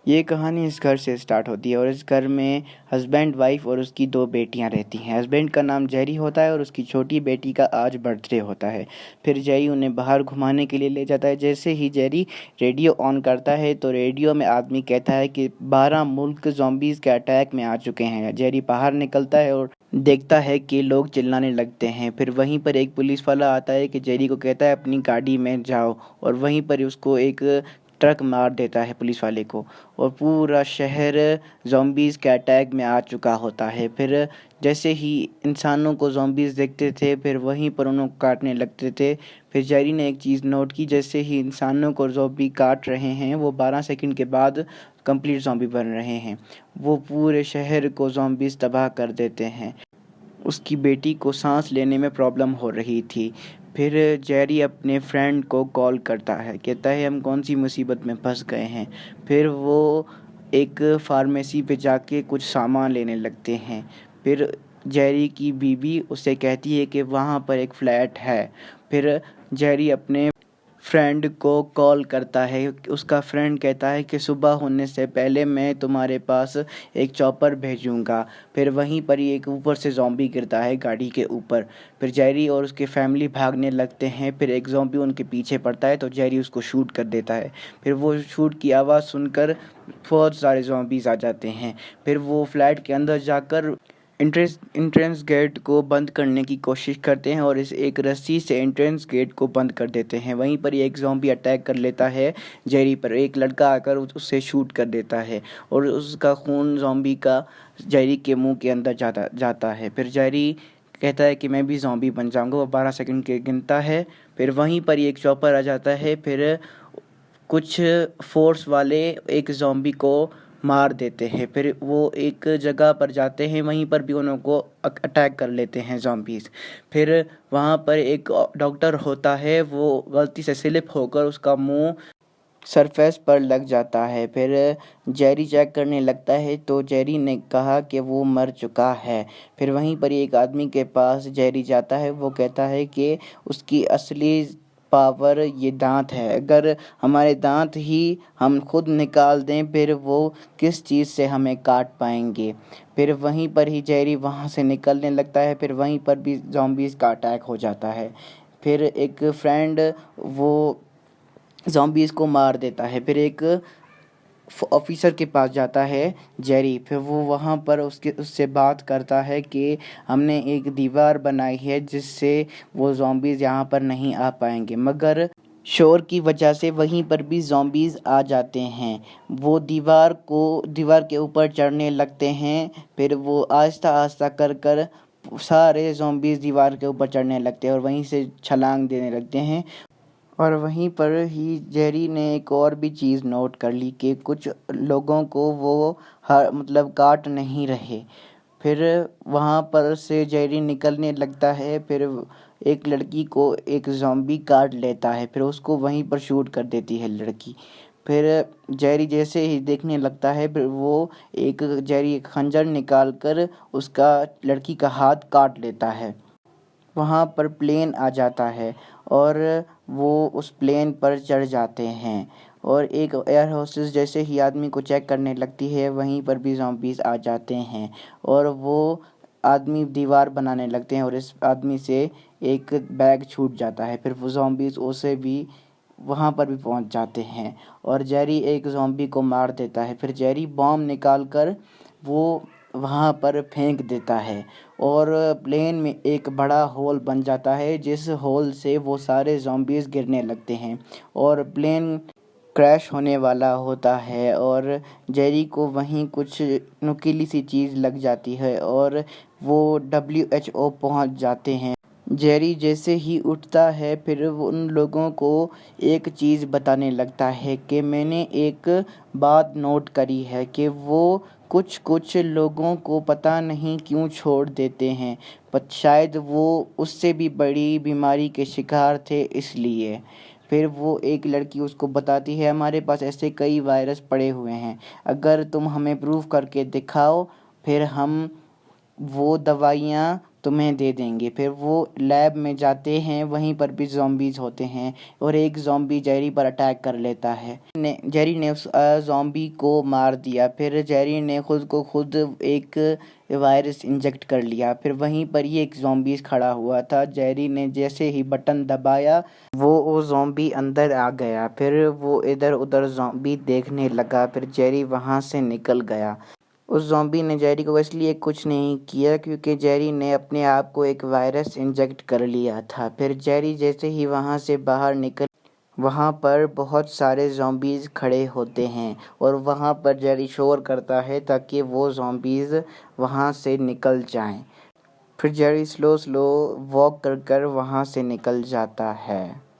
یہ کہانی اس گھر سے سٹارٹ ہوتی ہے اور اس گھر میں ہسبینڈ وائف اور اس کی 2 بیٹیاں رہتی ہیں۔ ہسبینڈ کا نام جیری ہوتا ہے اور اس کی چھوٹی بیٹی کا آج برتھ ڈے ہوتا ہے۔ پھر جیری انہیں باہر گھمانے کے لیے لے جاتا ہے۔ جیسے ہی جیری ریڈیو آن کرتا ہے تو ریڈیو میں آدمی کہتا ہے کہ 12 ملک زومبیز کے اٹیک میں آ چکے ہیں۔ جیری باہر نکلتا ہے اور دیکھتا ہے کہ لوگ چلانے لگتے ہیں۔ پھر وہیں پر ایک پولیس والا آتا ہے کہ جیری کو کہتا ہے اپنی گاڑی میں جاؤ، اور وہیں پر اس کو ایک ٹرک مار دیتا ہے پولیس والے کو، اور پورا شہر زومبیز کے اٹیک میں آ چکا ہوتا ہے۔ پھر جیسے ہی انسانوں کو زومبیز دیکھتے تھے پھر وہیں پر انہوں کو کاٹنے لگتے تھے۔ پھر جیری نے ایک چیز نوٹ کی، جیسے ہی انسانوں کو زومبی کاٹ رہے ہیں وہ 12 سیکنڈ کے بعد کمپلیٹ زومبی بن رہے ہیں، وہ پورے شہر کو زومبیز تباہ کر دیتے ہیں۔ اس کی بیٹی کو سانس لینے میں پرابلم ہو رہی تھی۔ پھر جیری اپنے فرینڈ کو کال کرتا ہے، کہتا ہے ہم کون سی مصیبت میں پھنس گئے ہیں۔ پھر وہ ایک فارمیسی پہ جا کے کچھ سامان لینے لگتے ہیں۔ پھر جیری کی بیوی اسے کہتی ہے کہ وہاں پر ایک فلیٹ ہے۔ پھر جیری اپنے فرینڈ کو کال کرتا ہے، اس کا فرینڈ کہتا ہے کہ صبح ہونے سے پہلے میں تمہارے پاس ایک چاپر بھیجوں گا۔ پھر وہیں پر ہی ایک اوپر سے زومبی گرتا ہے گاڑی کے اوپر۔ پھر جیری اور اس کے فیملی بھاگنے لگتے ہیں۔ پھر ایک زومبی ان کے پیچھے پڑتا ہے تو جیری اس کو شوٹ کر دیتا ہے۔ پھر وہ شوٹ کی آواز سن کر بہت سارے زومبیز آ جاتے ہیں۔ پھر وہ فلیٹ کے اندر جا کر انٹرنس گیٹ کو بند کرنے کی کوشش کرتے ہیں اور اس ایک رسی سے انٹرنس گیٹ کو بند کر دیتے ہیں۔ وہیں پر ایک زومبی اٹیک کر لیتا ہے جیری پر، ایک لڑکا آ کر اسے شوٹ کر دیتا ہے اور اس کا خون زومبی کا جیری کے منہ کے اندر جاتا ہے۔ پھر جیری کہتا ہے کہ میں بھی زومبی بن جاؤں گا، وہ 12 سیکنڈ کے گنتا ہے۔ پھر وہیں پر ایک چاپر آ جاتا ہے۔ پھر کچھ فورس والے ایک زومبی کو مار دیتے ہیں۔ پھر وہ ایک جگہ پر جاتے ہیں، وہیں پر بھی انہوں کو اٹیک کر لیتے ہیں زومبیز۔ پھر وہاں پر ایک ڈاکٹر ہوتا ہے، وہ غلطی سے سلپ ہو کر اس کا منہ سرفیس پر لگ جاتا ہے۔ پھر جیری چیک کرنے لگتا ہے تو جیری نے کہا کہ وہ مر چکا ہے۔ پھر وہیں پر ایک آدمی کے پاس جیری جاتا ہے، وہ کہتا ہے کہ اس کی اصلی پاور یہ دانت ہے، اگر ہمارے دانت ہی ہم خود نکال دیں پھر وہ کس چیز سے ہمیں کاٹ پائیں گے۔ پھر وہیں پر ہی جیری وہاں سے نکلنے لگتا ہے۔ پھر وہیں پر بھی زومبیز کا اٹیک ہو جاتا ہے۔ پھر ایک فرینڈ وہ زومبیز کو مار دیتا ہے۔ پھر ایک آفیسر کے پاس جاتا ہے جیری، پھر وہ وہاں پر اس سے بات کرتا ہے کہ ہم نے ایک دیوار بنائی ہے جس سے وہ زومبیز یہاں پر نہیں آ پائیں گے، مگر شور کی وجہ سے وہیں پر بھی زومبیز آ جاتے ہیں۔ وہ دیوار کے اوپر چڑھنے لگتے ہیں۔ پھر وہ آہستہ آہستہ کر سارے زومبیز دیوار کے اوپر چڑھنے لگتے ہیں اور وہیں سے چھلانگ دینے لگتے ہیں۔ اور وہیں پر ہی جیری نے ایک اور بھی چیز نوٹ کر لی کہ کچھ لوگوں کو وہ کاٹ نہیں رہے۔ پھر وہاں پر سے جیری نکلنے لگتا ہے۔ پھر ایک لڑکی کو ایک زومبی کاٹ لیتا ہے، پھر اس کو وہیں پر شوٹ کر دیتی ہے لڑکی۔ پھر جیری جیسے ہی دیکھنے لگتا ہے پھر وہ جیری ایک خنجر نکال کر اس کا لڑکی کا ہاتھ کاٹ لیتا ہے۔ وہاں پر پلین آ جاتا ہے اور وہ اس پلین پر چڑھ جاتے ہیں، اور ایک ایئر ہوسٹس جیسے ہی آدمی کو چیک کرنے لگتی ہے وہیں پر بھی زومبیز آ جاتے ہیں اور وہ آدمی دیوار بنانے لگتے ہیں اور اس آدمی سے ایک بیگ چھوٹ جاتا ہے۔ پھر وہ زومبیز اسے بھی وہاں پر بھی پہنچ جاتے ہیں اور جیری ایک زومبی کو مار دیتا ہے۔ پھر جیری بام نکال کر وہ وہاں پر پھینک دیتا ہے اور پلین میں ایک بڑا ہول بن جاتا ہے، جس ہول سے وہ سارے زومبیز گرنے لگتے ہیں اور پلین کریش ہونے والا ہوتا ہے اور جیری کو وہیں کچھ نکیلی سی چیز لگ جاتی ہے اور وہ WHO پہنچ جاتے ہیں۔ جیری جیسے ہی اٹھتا ہے پھر وہ ان لوگوں کو ایک چیز بتانے لگتا ہے کہ میں نے ایک بات نوٹ کری ہے کہ وہ کچھ لوگوں کو پتہ نہیں کیوں چھوڑ دیتے ہیں، شاید وہ اس سے بھی بڑی بیماری کے شکار تھے اس لیے۔ پھر وہ ایک لڑکی اس کو بتاتی ہے ہمارے پاس ایسے کئی وائرس پڑے ہوئے ہیں، اگر تم ہمیں پروف کر کے دکھاؤ پھر ہم وہ دوائیاں تمہیں دے دیں گے۔ پھر وہ لیب میں جاتے ہیں، وہیں پر بھی زومبیز ہوتے ہیں اور ایک زومبی جیری پر اٹیک کر لیتا ہے۔ جیری نے اس زومبی کو مار دیا۔ پھر جیری نے خود کو خود ایک وائرس انجیکٹ کر لیا۔ پھر وہیں پر ہی ایک زومبیز کھڑا ہوا تھا۔ جیری نے جیسے ہی بٹن دبایا وہ زومبی اندر آ گیا۔ پھر وہ ادھر ادھر زومبی دیکھنے لگا۔ پھر جیری وہاں سے نکل گیا۔ اس زومبی نے جیری کو اس لیے کچھ نہیں کیا کیونکہ جیری نے اپنے آپ کو ایک وائرس انجیکٹ کر لیا تھا۔ پھر جیری جیسے ہی وہاں سے باہر نکل، وہاں پر بہت سارے زومبیز کھڑے ہوتے ہیں اور وہاں پر جیری شور کرتا ہے تاکہ وہ زومبیز وہاں سے نکل جائیں۔ پھر جیری سلو واک کر وہاں سے نکل جاتا ہے۔